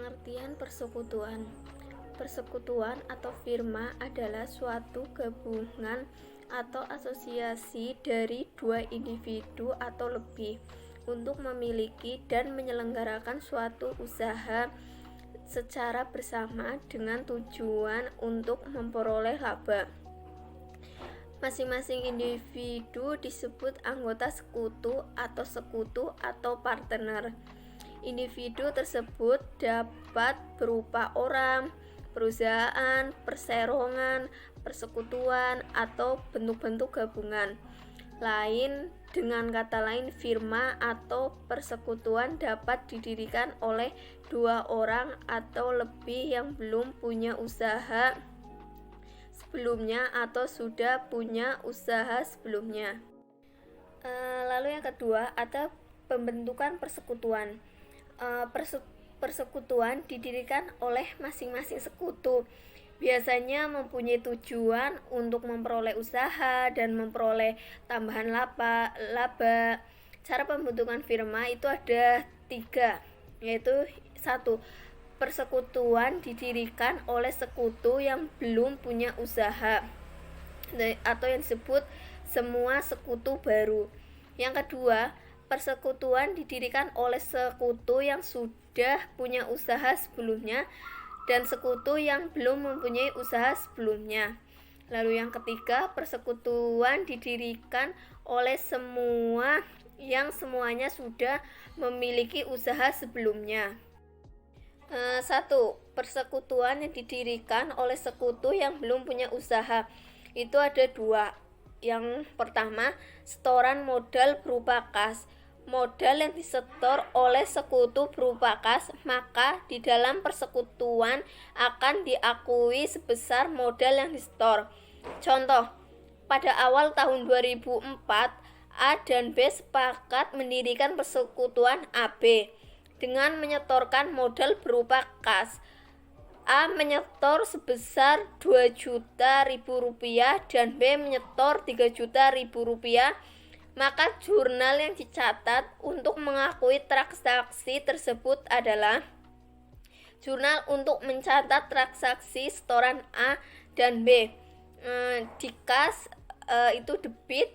Pengertian persekutuan. Persekutuan atau firma adalah suatu gabungan atau asosiasi dari dua individu atau lebih untuk memiliki dan menyelenggarakan suatu usaha secara bersama dengan tujuan untuk memperoleh laba. Masing-masing individu disebut anggota sekutu atau partner. Individu tersebut dapat berupa orang, perusahaan, perseroan, persekutuan, atau bentuk-bentuk gabungan lain. Dengan kata lain, firma atau persekutuan dapat didirikan oleh dua orang atau lebih yang belum punya usaha sebelumnya atau sudah punya usaha sebelumnya. Lalu yang kedua, ada pembentukan persekutuan. Persekutuan didirikan oleh masing-masing sekutu, biasanya mempunyai tujuan untuk memperoleh usaha dan memperoleh tambahan laba. Cara pembentukan firma itu ada 3, yaitu 1. Persekutuan didirikan oleh sekutu yang belum punya usaha atau yang disebut semua sekutu baru. Yang kedua, persekutuan didirikan oleh sekutu yang sudah punya usaha sebelumnya dan sekutu yang belum mempunyai usaha sebelumnya. Lalu yang ketiga, persekutuan didirikan oleh semua yang semuanya sudah memiliki usaha sebelumnya. 1. Persekutuan yang didirikan oleh sekutu yang belum punya usaha. Itu ada 2. Yang pertama, setoran modal berupa kas. Modal yang disetor oleh sekutu berupa kas, maka di dalam persekutuan akan diakui sebesar modal yang disetor. Contoh, pada awal tahun 2004, A dan B sepakat mendirikan persekutuan AB dengan menyetorkan modal berupa kas. A menyetor sebesar Rp2.000.000 dan B menyetor Rp3.000.000. Maka jurnal yang dicatat untuk mengakui transaksi tersebut adalah jurnal untuk mencatat transaksi setoran A dan B. Di kas itu debit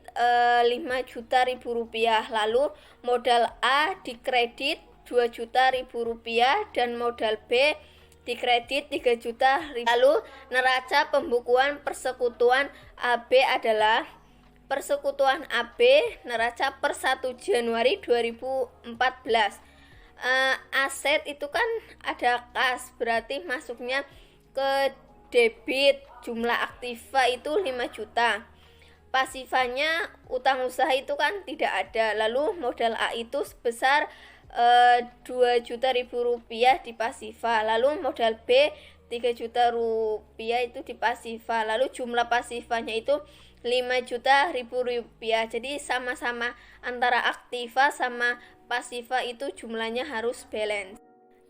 Rp5.000.000, lalu modal A dikredit Rp2.000.000 dan modal B dikredit Rp3.000.000. Lalu neraca pembukuan persekutuan AB adalah persekutuan AB neraca per 1 Januari 2014. Aset itu kan ada kas, berarti masuknya ke debit. Jumlah aktiva itu 5 juta. Pasifanya utang usaha itu kan tidak ada. Lalu modal A itu sebesar Rp2.000.000 di pasifa. Lalu modal B Rp3.000.000 itu di pasifa. Lalu jumlah pasifanya itu Rp5.000.000. Jadi sama-sama antara aktiva sama pasifa itu jumlahnya harus balance.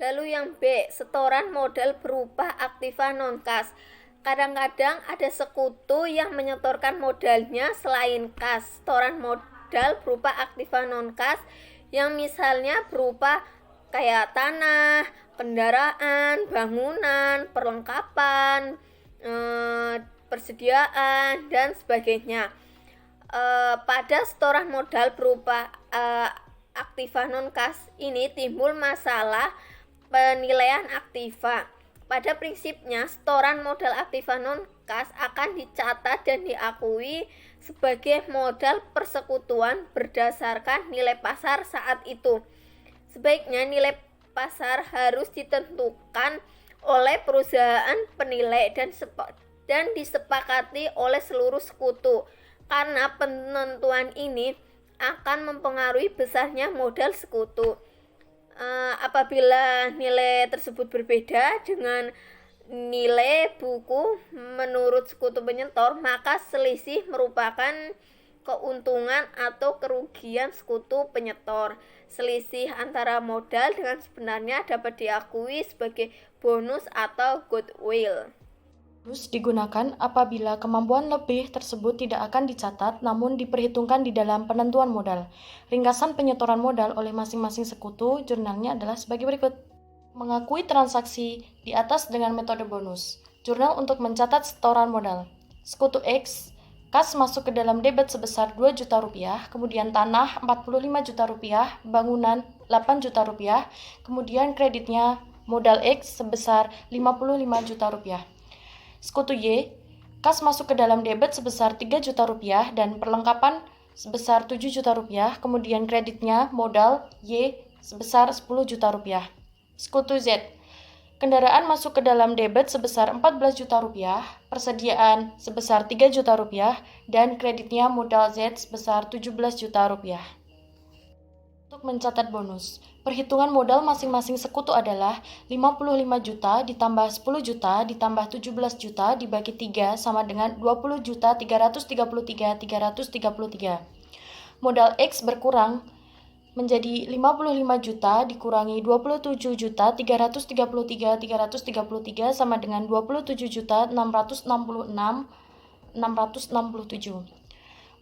Lalu yang B, setoran modal berupa aktiva non-kas. Kadang-kadang ada sekutu yang menyetorkan modalnya selain kas. Setoran modal berupa aktiva non-kas yang misalnya berupa kayak tanah, kendaraan, bangunan, perlengkapan, persediaan, dan sebagainya. Pada setoran modal berupa aktiva non-kas ini timbul masalah penilaian aktiva. Pada prinsipnya, setoran modal aktiva non-kas akan dicatat dan diakui sebagai modal persekutuan berdasarkan nilai pasar saat itu. Sebaiknya nilai pasar harus ditentukan oleh perusahaan penilai dan disepakati oleh seluruh sekutu, karena penentuan ini akan mempengaruhi besarnya modal sekutu. Apabila nilai tersebut berbeda dengan nilai buku menurut sekutu penyetor, maka selisih merupakan keuntungan atau kerugian sekutu penyetor. Selisih antara modal dengan sebenarnya dapat diakui sebagai bonus atau goodwill. Harus digunakan apabila kemampuan lebih tersebut tidak akan dicatat namun diperhitungkan di dalam penentuan modal. Ringkasan penyetoran modal oleh masing-masing sekutu jurnalnya adalah sebagai berikut. Mengakui transaksi di atas dengan metode bonus. Jurnal untuk mencatat setoran modal. Sekutu X, kas masuk ke dalam debit sebesar 2 juta rupiah, kemudian tanah 45 juta rupiah, bangunan 8 juta rupiah, kemudian kreditnya modal X sebesar 55 juta rupiah. Sekutu Y, kas masuk ke dalam debit sebesar 3 juta rupiah dan perlengkapan sebesar 7 juta rupiah, kemudian kreditnya modal Y sebesar 10 juta rupiah. Sekutu Z, kendaraan masuk ke dalam debit sebesar 14 juta rupiah, persediaan sebesar 3 juta rupiah, dan kreditnya modal Z sebesar 17 juta rupiah. Untuk mencatat bonus, perhitungan modal masing-masing sekutu adalah 55 juta ditambah 10 juta ditambah 17 juta dibagi 3 sama dengan 20 juta 333 333. Modal X berkurang menjadi 55 juta dikurangi 27 juta 333 333 sama dengan 27 juta 666 667.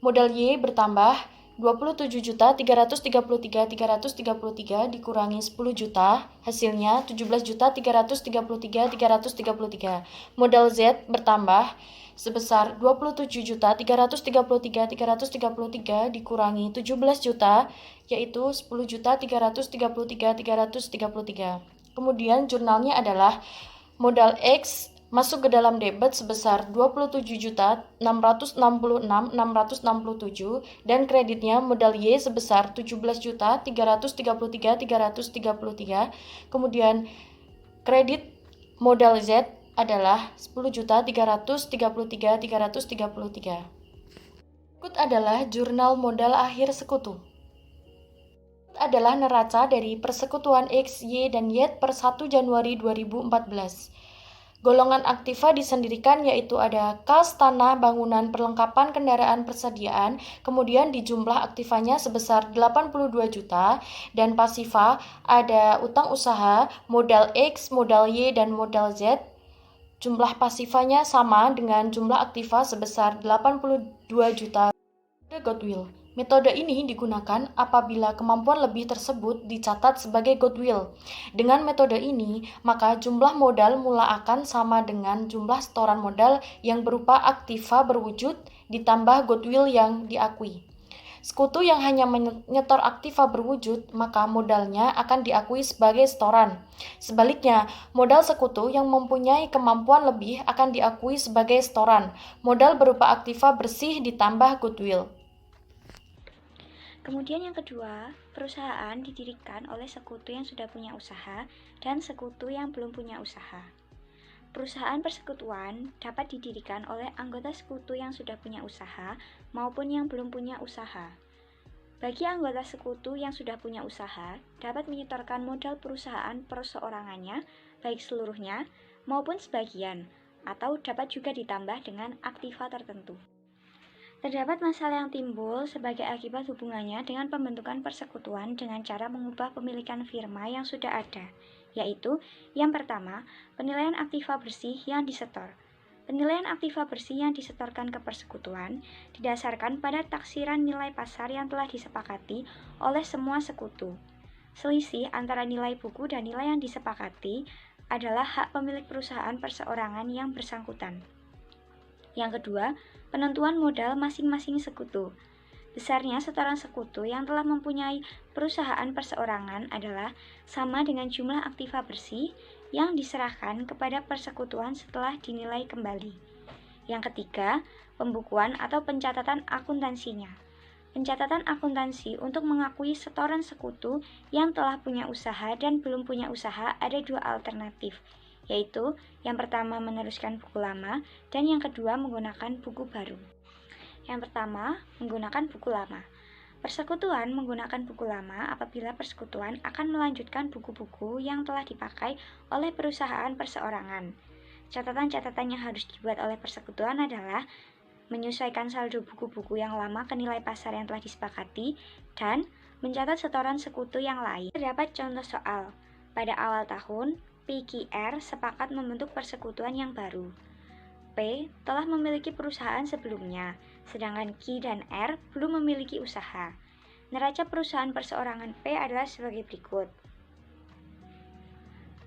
Modal Y bertambah 27 juta 333 333 dikurangi 10 juta, hasilnya 17 juta 333 333. Modal Z bertambah sebesar 27 juta 333 333 dikurangi 17 juta, yaitu 10 juta 333 333. Kemudian jurnalnya adalah modal X masuk ke dalam debit sebesar 27 juta 666 667 dan kreditnya modal Y sebesar 17 juta 333 333. Kemudian kredit modal Z adalah 10 juta 333 333. Berikut adalah jurnal modal akhir sekutu. Adalah neraca dari persekutuan X, Y, dan Y per 1 Januari 2014. Golongan aktiva disendirikan yaitu ada kas, tanah, bangunan, perlengkapan, kendaraan, persediaan, kemudian di jumlah aktivanya sebesar 82 juta, dan pasifa ada utang usaha, modal X, modal Y, dan modal Z. Jumlah pasifanya sama dengan jumlah aktiva sebesar 82 juta. Goodwill. Metode ini digunakan apabila kemampuan lebih tersebut dicatat sebagai goodwill. Dengan metode ini, maka jumlah modal mula akan sama dengan jumlah setoran modal yang berupa aktiva berwujud ditambah goodwill yang diakui. Sekutu yang hanya menyetor aktiva berwujud, maka modalnya akan diakui sebagai setoran. Sebaliknya, modal sekutu yang mempunyai kemampuan lebih akan diakui sebagai setoran. Modal berupa aktiva bersih ditambah goodwill. Kemudian yang kedua, perusahaan didirikan oleh sekutu yang sudah punya usaha dan sekutu yang belum punya usaha. Perusahaan persekutuan dapat didirikan oleh anggota sekutu yang sudah punya usaha maupun yang belum punya usaha. Bagi anggota sekutu yang sudah punya usaha, dapat menyetorkan modal perusahaan perseorangannya, baik seluruhnya maupun sebagian, atau dapat juga ditambah dengan aktiva tertentu. Terdapat masalah yang timbul sebagai akibat hubungannya dengan pembentukan persekutuan dengan cara mengubah pemilikan firma yang sudah ada, yaitu yang pertama, penilaian aktiva bersih yang disetor. Penilaian aktiva bersih yang disetorkan ke persekutuan didasarkan pada taksiran nilai pasar yang telah disepakati oleh semua sekutu. Selisih antara nilai buku dan nilai yang disepakati adalah hak pemilik perusahaan perseorangan yang bersangkutan. Yang kedua, penentuan modal masing-masing sekutu. Besarnya setoran sekutu yang telah mempunyai perusahaan perseorangan adalah sama dengan jumlah aktiva bersih yang diserahkan kepada persekutuan setelah dinilai kembali. Yang ketiga, pembukuan atau pencatatan akuntansinya. Pencatatan akuntansi untuk mengakui setoran sekutu yang telah punya usaha dan belum punya usaha ada dua alternatif, yaitu yang pertama meneruskan buku lama dan yang kedua menggunakan buku baru. Yang pertama, menggunakan buku lama. Persekutuan menggunakan buku lama apabila persekutuan akan melanjutkan buku-buku yang telah dipakai oleh perusahaan perseorangan. Catatan-catatan yang harus dibuat oleh persekutuan adalah menyesuaikan saldo buku-buku yang lama ke nilai pasar yang telah disepakati dan mencatat setoran sekutu yang lain. Terdapat contoh soal. Pada awal tahun, PQR sepakat membentuk persekutuan yang baru. P telah memiliki perusahaan sebelumnya, sedangkan Q dan R belum memiliki usaha. Neraca perusahaan perseorangan P adalah sebagai berikut.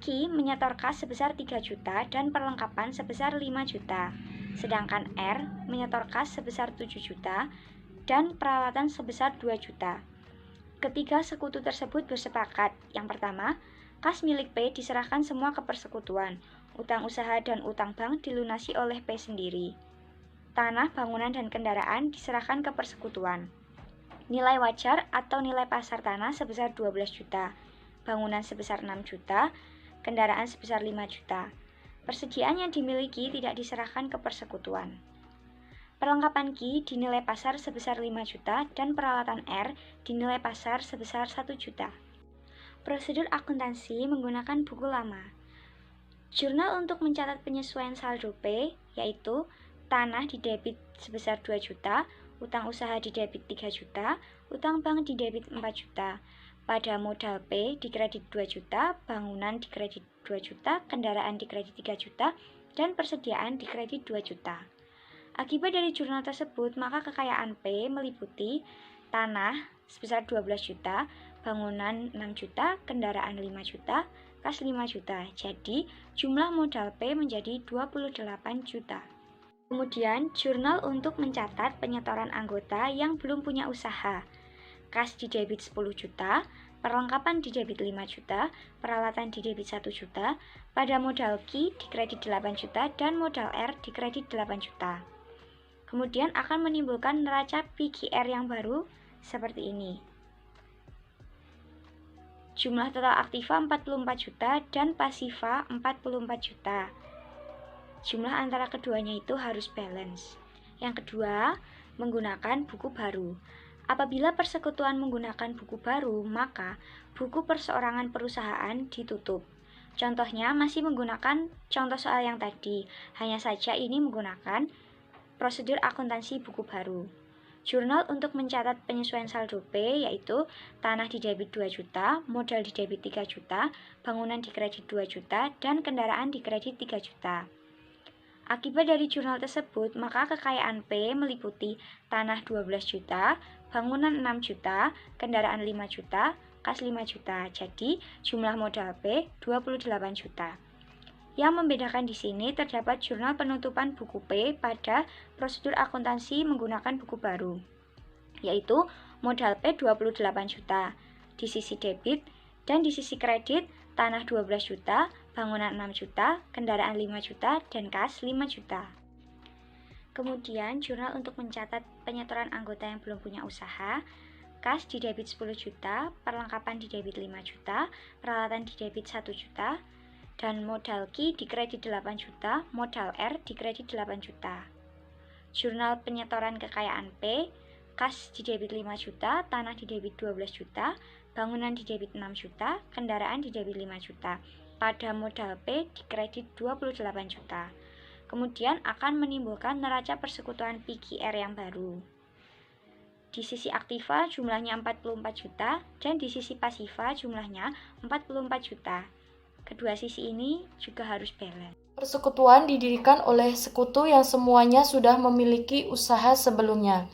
Q menyetor kas sebesar 3 juta dan perlengkapan sebesar 5 juta. Sedangkan R menyetor kas sebesar 7 juta dan peralatan sebesar 2 juta. Ketiga sekutu tersebut bersepakat. Yang pertama, kas milik P diserahkan semua ke persekutuan. Utang usaha dan utang bank dilunasi oleh P sendiri. Tanah, bangunan, dan kendaraan diserahkan ke persekutuan. Nilai wajar atau nilai pasar tanah sebesar 12 juta, bangunan sebesar 6 juta, kendaraan sebesar 5 juta. Persediaan yang dimiliki tidak diserahkan ke persekutuan. Perlengkapan Q dinilai pasar sebesar 5 juta dan peralatan R dinilai pasar sebesar 1 juta. Prosedur akuntansi menggunakan buku lama. Jurnal untuk mencatat penyesuaian saldo P yaitu tanah didebit sebesar 2 juta, utang usaha didebit 3 juta, utang bank didebit 4 juta. Pada modal P dikredit 2 juta, bangunan dikredit 2 juta, kendaraan dikredit 3 juta, dan persediaan dikredit 2 juta. Akibat dari jurnal tersebut, maka kekayaan P meliputi tanah sebesar 12 juta, bangunan 6 juta, kendaraan 5 juta, kas 5 juta. Jadi, jumlah modal P menjadi 28 juta. Kemudian, jurnal untuk mencatat penyetoran anggota yang belum punya usaha. Kas didebit 10 juta, perlengkapan didebit 5 juta, peralatan didebit 1 juta, pada modal Q dikredit 8 juta, dan modal R dikredit 8 juta. Kemudian akan menimbulkan neraca PQR yang baru seperti ini. Jumlah total aktiva 44 juta dan pasiva 44 juta. Jumlah antara keduanya itu harus balance. Yang kedua, menggunakan buku baru. Apabila persekutuan menggunakan buku baru, maka buku perseorangan perusahaan ditutup. Contohnya masih menggunakan contoh soal yang tadi, hanya saja ini menggunakan prosedur akuntansi buku baru. Jurnal untuk mencatat penyesuaian saldo P yaitu tanah didebit 2 juta, modal didebit 3 juta, bangunan dikredit 2 juta, dan kendaraan dikredit 3 juta. Akibat dari jurnal tersebut, maka kekayaan P meliputi tanah 12 juta, bangunan 6 juta, kendaraan 5 juta, kas 5 juta. Jadi, jumlah modal P 28 juta. Yang membedakan di sini terdapat jurnal penutupan buku P pada prosedur akuntansi menggunakan buku baru, yaitu modal P 28 juta di sisi debit dan di sisi kredit tanah 12 juta, bangunan 6 juta, kendaraan 5 juta, dan kas 5 juta. Kemudian jurnal untuk mencatat penyetoran anggota yang belum punya usaha. Kas didebit 10 juta, perlengkapan didebit 5 juta, peralatan didebit 1 juta, dan modal Q dikredit 8 juta, modal R dikredit 8 juta. Jurnal penyetoran kekayaan P, kas didebit 5 juta, tanah didebit 12 juta, bangunan didebit 6 juta, kendaraan didebit 5 juta. Pada modal P dikredit 28 juta. Kemudian akan menimbulkan neraca persekutuan PQR yang baru. Di sisi aktiva jumlahnya 44 juta dan di sisi pasiva jumlahnya 44 juta. Kedua sisi ini juga harus balance. Persekutuan didirikan oleh sekutu yang semuanya sudah memiliki usaha sebelumnya.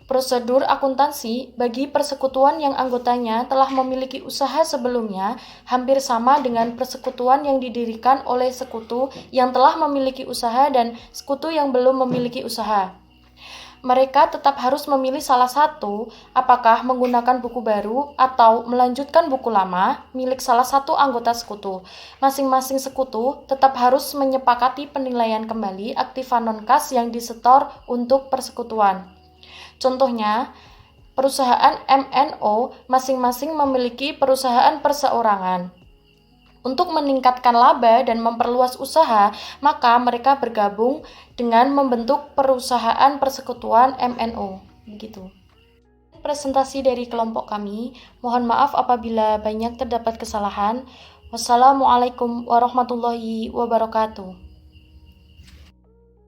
Prosedur akuntansi bagi persekutuan yang anggotanya telah memiliki usaha sebelumnya hampir sama dengan persekutuan yang didirikan oleh sekutu yang telah memiliki usaha dan sekutu yang belum memiliki usaha. Mereka tetap harus memilih salah satu, apakah menggunakan buku baru atau melanjutkan buku lama milik salah satu anggota sekutu. Masing-masing sekutu tetap harus menyepakati penilaian kembali aktiva non-kas yang disetor untuk persekutuan. Contohnya, perusahaan MNO masing-masing memiliki perusahaan perseorangan. Untuk meningkatkan laba dan memperluas usaha, maka mereka bergabung dengan membentuk perusahaan persekutuan MNO. Begitu. Presentasi dari kelompok kami. Mohon maaf apabila banyak terdapat kesalahan. Wassalamualaikum warahmatullahi wabarakatuh.